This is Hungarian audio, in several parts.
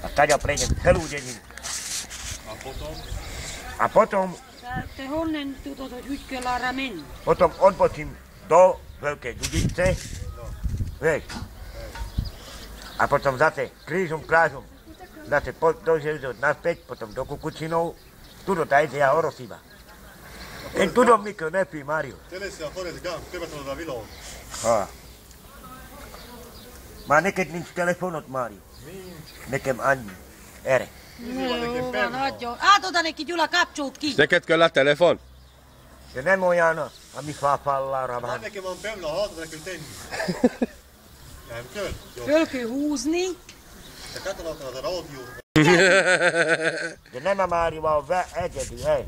A tady prejdem celú dedinu. A potom? A potom... Te honnen tuto Hytkölaara mennä. Potom odbočím do Veľkej Dudice. Vieš. A potom zase krížom, krážom. Zase dojdem naspäť, potom do Kukučinov. Tudo tajde ja Orosiva. En tudo mikä näpii Mario. Teleissä on Forest Gump, tervetuloa Viloon. Mä näket niitä telefonot Mario. Nekem Anni. Ere. Nekin Jula kapsuutkin. Teketkö la telefon? Ja ne mojana. A mi fa fallara Mä vähän. näkee vaan Pemla haatata kyllä tenni. Näin kyllä. Fölkö huusni. Ja katsotaan tätä rautjuurta. Ja nämä Mario on ägedi, hei.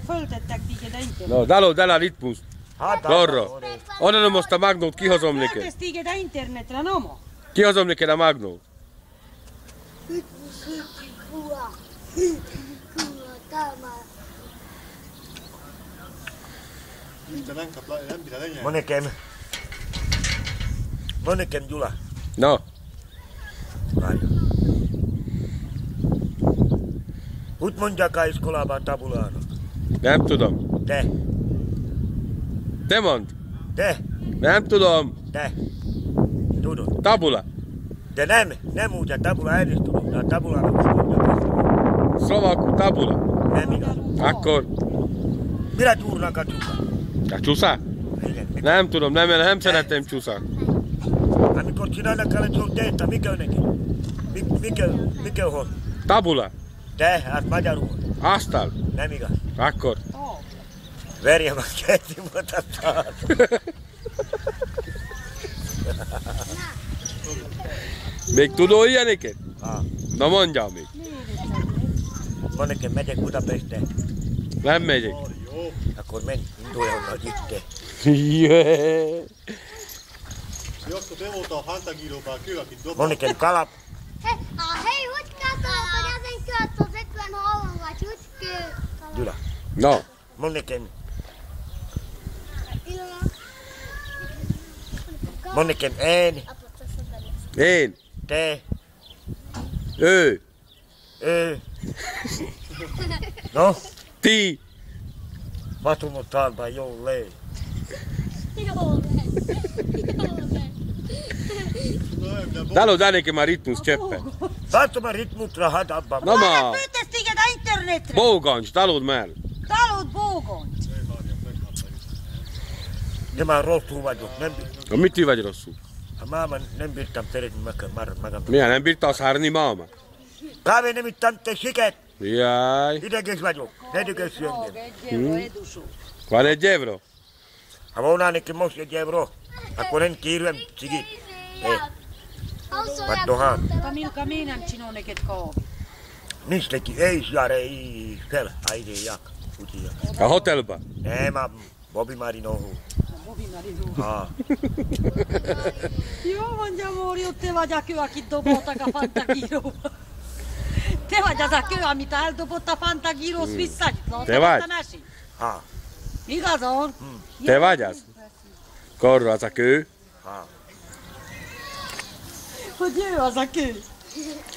Föltettektiikin inte. No, täällä on täällä litpus. Lorro. Onnen musta Magnut kihosomnike. Föltestiikin internetillä nomo. Kihosomnike na Magnut. Mistä lämpitä lenjää? Monekem Jula. No. Mario. Hut monjaka iskolaba tabulano. Nem tudom. Te. Te mondd. Te. Nem tudom. Te. Tudod. Tabula. Te nem úgy a tabula elistudunk, a tabulának is mondja. Szlovakul tabula. Nem igaz. Akkor. Mire túrnak a csuka? A csúszák? Igen. Nem tudom, nem szeretem csúszák. Amikor csinálnak el egy téta, mi kell neki? Mi kell hol? Tabula. Te, hát magyarul. Asztal. Nem igaz. Akkor. Verje meg ketté mutattad. Még tudod ilyeneket? Ah. Na mondjál még. Van nekem megyek Budapestre. Nem megyek. Akkor menj, indulj onnan itt. Jee. Joskus evotaan Hantagiilopaa kylläkin dopa. Van nekem kalap. Hei, hutkatolta jäsen kyöttö sekuen haluavat jutkyy. Jula. No. Van nekem. Van nekem én. Én. Te. Ő. No? Ti. Vatumot talba jolle. Täällä on ainakin mä ritmus tseppä. Vaatuma ritmutra hadabba. No mä. Föltestiikin internetre. Bougans, talud määrä. Talut Bogon. Ja mä rohtuu vajut. No mit hyvä rossu? Maailman nem pirtam teret magan. Minä en pirtaa saarni maama. Kaave nimittäin te siket. Jai. Itäkes vajut. Hedykes syöngen. Vale evro. Avon ainakin mos euro. Akonen kiirrem sigit. Vattohan. Milka minä sinun neket kaavi. Niistäkin ei saare ei fel. Aide jak. Utia. Ja hotelba. Nee, mä Bobby Marin ohu. Joo, on ja muuri, te vaja kyäkin topotaka fantagiru. Te vaja saa kyä mitä hän topottaa fantagiru svissa. Te vaja. Mikä se on? Te vajas. Korra sa kyy. Mut joo, sa kyy.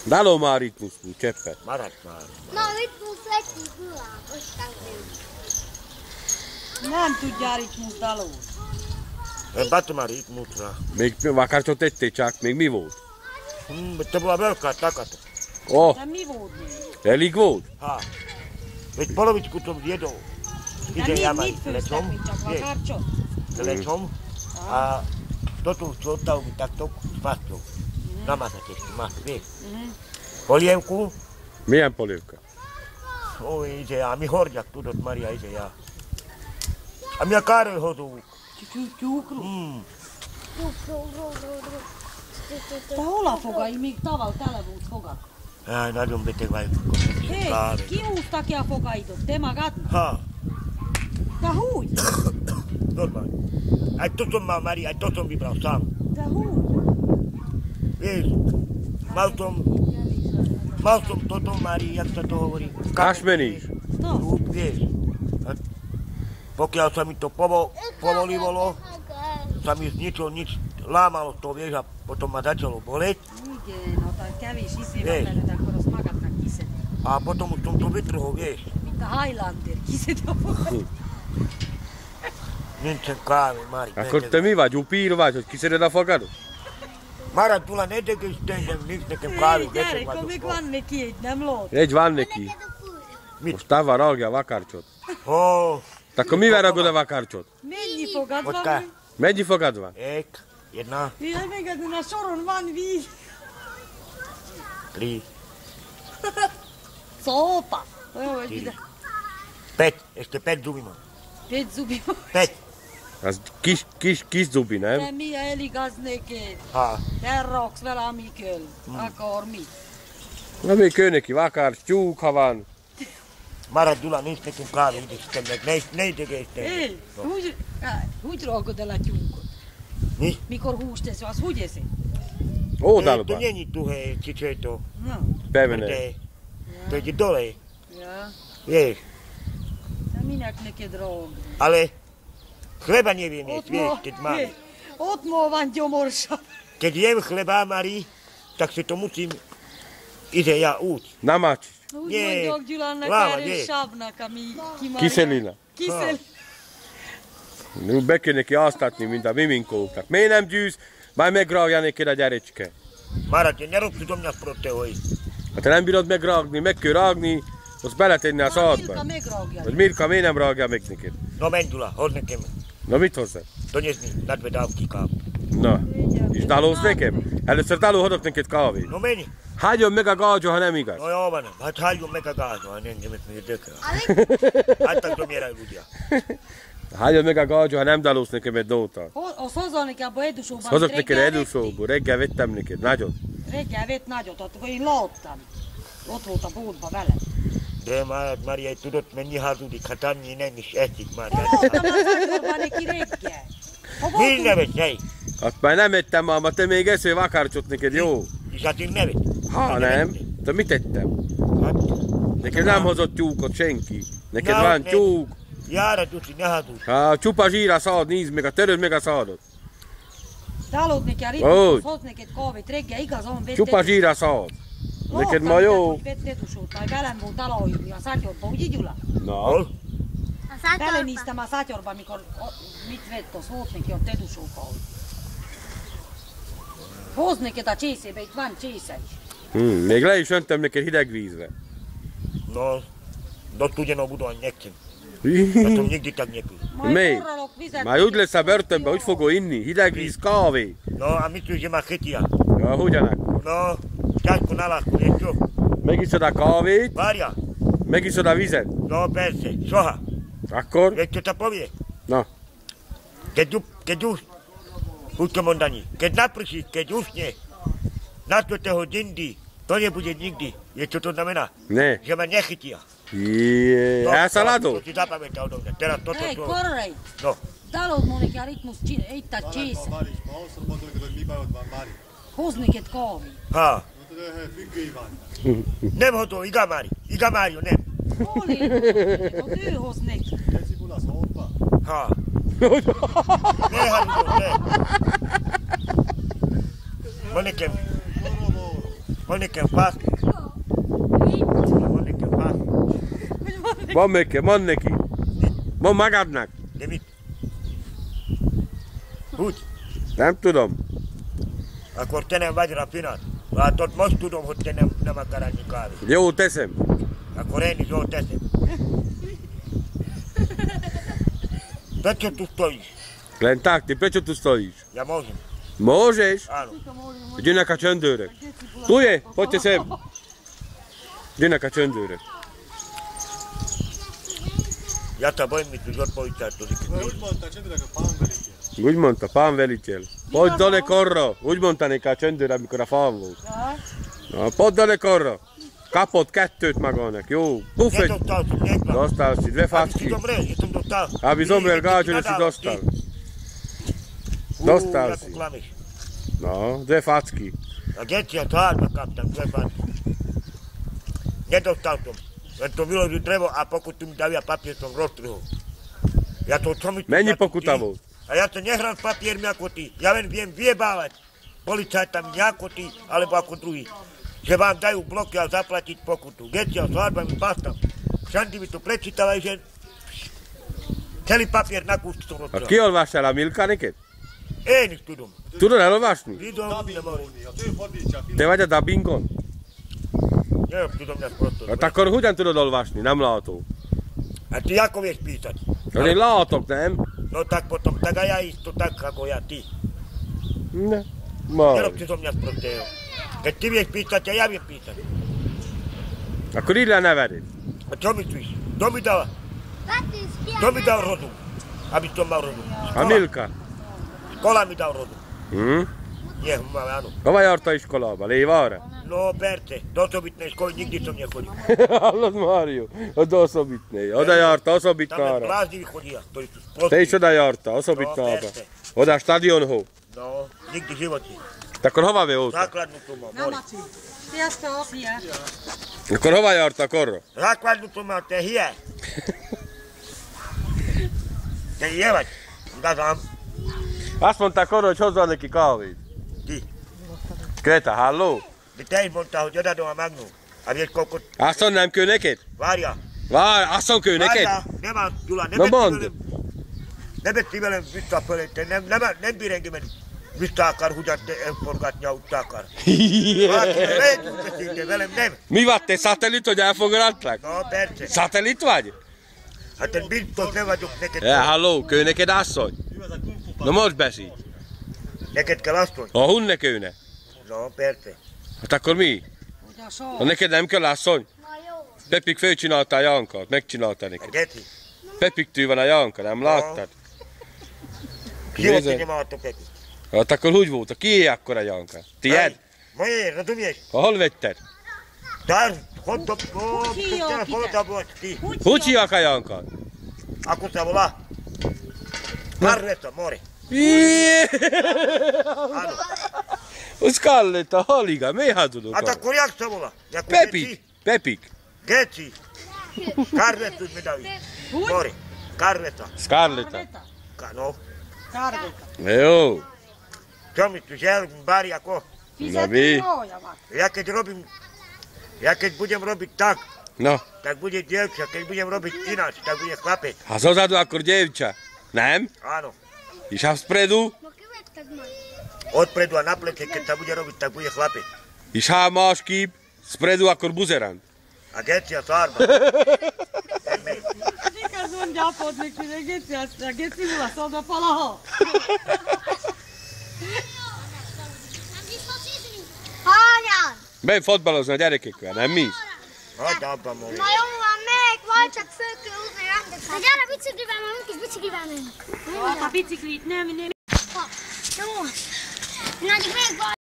Täällä on maa ritmus, tseppä. Marat. No nyt mun sekin kyllä, koska Näin tudjarit mun taluun. En Vatuma ritmutra. Vaikka se on ettei tjak, mig mi vood. Mutta mulla velkaa takata. Oh, Mitä mi vood niin? eli vood. Već polović kutom jedo. Ide jama lecom. Lecom. A totu sotau mi tak tok spasto. Namasa kesti mahti vie. Poljevku. Mien poljevka? Oi ise ja mi horjak tudot Maria ise ja. A mi kaaroi hotu. Juukru. Tää olla foga, ei mik taval tällä vuut foga. Nadun pete vai. Hei, kivustakia foga ito, tema katna. Tää hui. Normaal. Ai toton ma Maria, ai toton mi brau sam. Tää hui. Vies. Maltom toton Maria, jak to hovorí. Kas meníš? No. Vies. Pokiaľ sa mi to povolivalo, sa mi z ničoho nič lámalo to, vieš, a potom ma začalo boleť. Miten? No tai kevisi isivät mennyt, kun olisi magatna kiset. A potom už tomto vytrhol, vieš. Mitä Highlander kiset on. Nyt sen kaavi, Mari. Akkor te mi vagy, upír vagy, hogy kiszeded a fogadot? Mara, tulla ne tekee sitten, miksi nekem kaavi Ei, veten Jari, kun mi vanne kiit, nem loot. Egy van neki. Most tava ragja a vakarcsot. Oo. Akkor mivel ragod a vakarcsot? Mennyi fogad Mutta. van? Mennyi fogad van? Ek, jedna, Ja, mikä tänä sorun van viis. 3, Sopa. Joo, mitä? 5, este 5 zubima. Pet zubi. 5. Az kis zubi, nem? Te mi eligaz neked? Ha. Terroks vele amiköl. Akármi. Na még ő neki vakarcs, tyúk, ha van. Mara, tulla niistä nekem kaavi, sitten ne tekee sitten. Ei, úgy ragod el a tyúkot. Mi? Mikor hústesz, az úgy eszi? Oldalba. To není tuhé, či čo je to? No. Pevné. To je dole, Ja. vieš. De minek neked ragd? Ale chleba neviem jesť, vieš, keď mám. Ott ma van gyomorsa. Keď jem chleba, Mari, tak si to musím ísť ja út. Namacs. Úgy Jé, mondjuk Gyulának láva, erős jé. sabnak, ami kimarja. Kiszelina. Kiszel. Nu be kell neki áztatni, mint a miminkóknak. Miért nem gyűsz? Majd megragja neked a gyerecske. Mara, te nerob si do mňa sproti, hoj. Ha te nem bírod megragni, meg kell ragni, azt beletenni a Milka szádba. megragja. Hogy Mirka miért nem ragja meg neked? No menj, Dula, hoz nekem. Na mit hozzá? Dones mi na 2 dávky kávu. Na, és dalóz nekem? Először dalózhatok neked kávét. No menj. Hagyjon meg a gágyó, ha nem igaz. No joo, van. Hát haljun meg a gázu, hát engem ezt még tökre. Hát to miera ľudia. Hagyjon meg a gágyó, ha nem dalóz nekem egy dótát. Az hozzal neki abba edusóban. Hozok neked edúsóból, reggel vettem neked, nagyon. Reggel vett nagyot, akkor én láttam. Ott volt a boltba vele. De Mari, ei tudod mennyi hazudik, hát annyi nem is eszik már. Láttam a szagyorban neki reggel. Mi nevet, hely? Azt már nem ettem már, ma te még eszel vakarcsot neked, jó? És hát én nevet. Ha nem, te mit ettem? Hát, Neked nem hozott tyúkot senki. Neked Na, van nem. tyúk. jára tusi, ne hazudj. Ha csupa zsír a szád, nézd meg, töröd meg a szádot. Talod neki a Hogy? ritmus, hoz neked kávét reggel, igazon vett Csupa zsír a szád. Neked ma jó. Vett edusót, majd velem volt alajulni a szatyorba, ugye Gyula? Na, Hol? Belenéztem a szatyorba, mikor mit vett, az volt neki ott edusókával. Hoz neked a csészébe, itt van csésze is. még le is öntöm neked hideg vízre. No studenou budú ani nechcem. Ja som nikdy tak nepil. Majd Mi? forralok vizet. Már úgy lesz a börtönbe, úgy fogod inni. Hideg víz, kávé. No a myslíš, že ma chytia. Ja, hogyanak? No, ťažko na lásku, vieš čo? Megiszod a kávét, Mária, megiszod a vizet. no persze, soha. Akkor? Vieš, čo sa povie? Na. Keď už, buďte mondani, keď naprší, keď usne, na 4 hodiny, to nebude nikdy. Vieš, čo to znamená? Ne. Že ma nechytia. Jé, elszálládol? To si zapamätá odo mňa. Teraz toto Hei, čo... korrei. No, Talod mu neki a ritmus, itt a csésze. Maris, ma auszor mondom neked, hogy mi bajod van, Mari. Hoz neked kávét. ha. Mondtad, hogy függői van. Nem hodol, Iga Mário, nem. Hol én? Az ő hoz neki. Teszi bulasz, hoppa. Ha. Ne harudol, ne. Van nekem fász. Van nekem fász. Van neki. Van magadnak. De mit? Úgy. Nem tudom. Akkor te nem vagy rafinát. Látod, most tudom, hogy te nem akar annyi kávét. Jó teszem. Akkor én is jól teszem. Prečo tu stojíš? Len tak, ty prečo tu stojíš? Ja môžem. Môžeš? Áno. Gyönek a csöndőrök. Tu je, poďte sem. Gyönek a csöndőrök. Ja sa bojím, mi tu zodpovídať to Úgy mondta, csendőrök a pánvelikkel. Úgy mondta, pán veliteľ. Poď dole korra. Úgy mondta neki a csöndőr, amikor a fán volt. Na, podd dole korra. Kapott 2 magának, jó? Buffet. Nedostal som, neklam. Dostal si 2 Aby si facky. dobre, že som dostal. Aby zomrel gáčo, že si dostal. Dostal Ako si. klameš. No, 2 facky. A decia tvárma kaptam, 2 facky. Nedostal som. Len to vyložil drevo a pokutu mi dali a papier som roztrhol. Ja to, čo mi tu... Mennyi ja to pokuta ty- bol? A ja to nehrám s papiermi ako ty. Ja len viem vyjebávať policajtami ako ty, alebo ako druhý. Se vám dajú bloky a zaplatiť pokutu. Gecia svadbami pastam. Šandy mi tu prečítala, že celý papier na kus to A robil. ki olvassa el a Milka neked? Én is tudom. Tudod elolvasni? Tudom, nem arra. A ő fordítsa ki. Te vagy a dubbingon? Nem tudom, ezt prostod. Hát akkor hogyan tudod olvasni? Nem látó. Hát ty ako vieš písať? Hát én látok, nem? No tak potom, tak a ja isto tak ako ja ty. Ne. Majd. Nerob si zo mňa sprostého. Keď ty vieš písať, a ja viem písať. Akkor írd le a nevedet. A čo myslíš? Kto mi dal rozum? Aby som mal rozum. A Milka? Škola mi dal rozum. Hm? Nie, áno. Hova járt a iskolába? Lévára? No perce, do osobitnej školy nikdy som nechodil. Hallod, Mário? Od osobitnej. Oda járta, Tam len osobitnára. blázniví chodia, ktorí sú Te sprostí. is oda járta, osobitnába. persze. Oda stadionhoz. No, nikdy v živote. Te akkor hova voltál? Základnú som mal, Na mori. Maci. Sziasztok! Szia! Akkor hova jártak arra? Základnú som mal, te hie. Te hie vagy? Igazán? Azt mondták arra, hogy hozzá neki kávét. Ki? Greta, halló? De te is mondtál, hogy odadom a Magnum. A vieš koľko... Azt mondom, nem kő neked? Várja. Vár, azt mondom, kő neked? Várja, nem áll, Gyula, Na mondd. nem veszi velem vissza fölé, te nem bír engemet vissza akar húgyatni, elforgatni, ahogy te akar. Valaki lehet beszélni, de velem nem. Mi vagy te, szatellit, hogy elfogadlak? No, persze. Szatellit vagy? Hát én biztos nem vagyok neked. Ja, halló, kő neked asszony? Na most beszélj. Neked kell asszony? Ha hun ne kőne? No, persze. Hát akkor mi? Ugye a Ha sor? neked nem kell asszony? Na jó. Pepik fölcsinálta a Jankát, megcsinálta A neked. geci. Pepiktől van a Janka, nem láttad? Životne nemátok neki. Hát akkor úgy volt, kié akkor a Janka? Tied? Moje, rozumieš? Hol vetted? Dar, chod do... Ki jo, Polotavoč, ty. Hogy hívják a Jankát? Ako sa volá? Marreta, more. Áno. Skalletta, haliga, miért tudok? A tak jak sa volá? Jako Pepik, Pepik. Geci. Karvetu mi dali. More. Karveta. Scarletta. No. Tarvika. Jó. Čo myslíš, ja bári ako? Fizetni moja van. Ja keď budem robiť tak, No, tak bude dievča, keď budem robiť ináč, tak bude chlapec. a zozadu akkor dievča. Nem? Áno. És a vpredu? No kivetted már. Odpredu a na plece, keď sa bude robiť, tak bude chlapec. És ha másképp, spredu akkor buzerant. A geci a szárba. Mikä sun japot, miksi ne getsiä? Getsi mulla solda palaho. Hányán? Menj fotbalozni a gyerekekkel, nem mi? Hagyd abba, Mori. Na jó van, még van, csak föl kell húzni rendet. Hát gyere biciklivel, mert is biciklivel megyünk. A biciklit nem. Jó. Na, még van.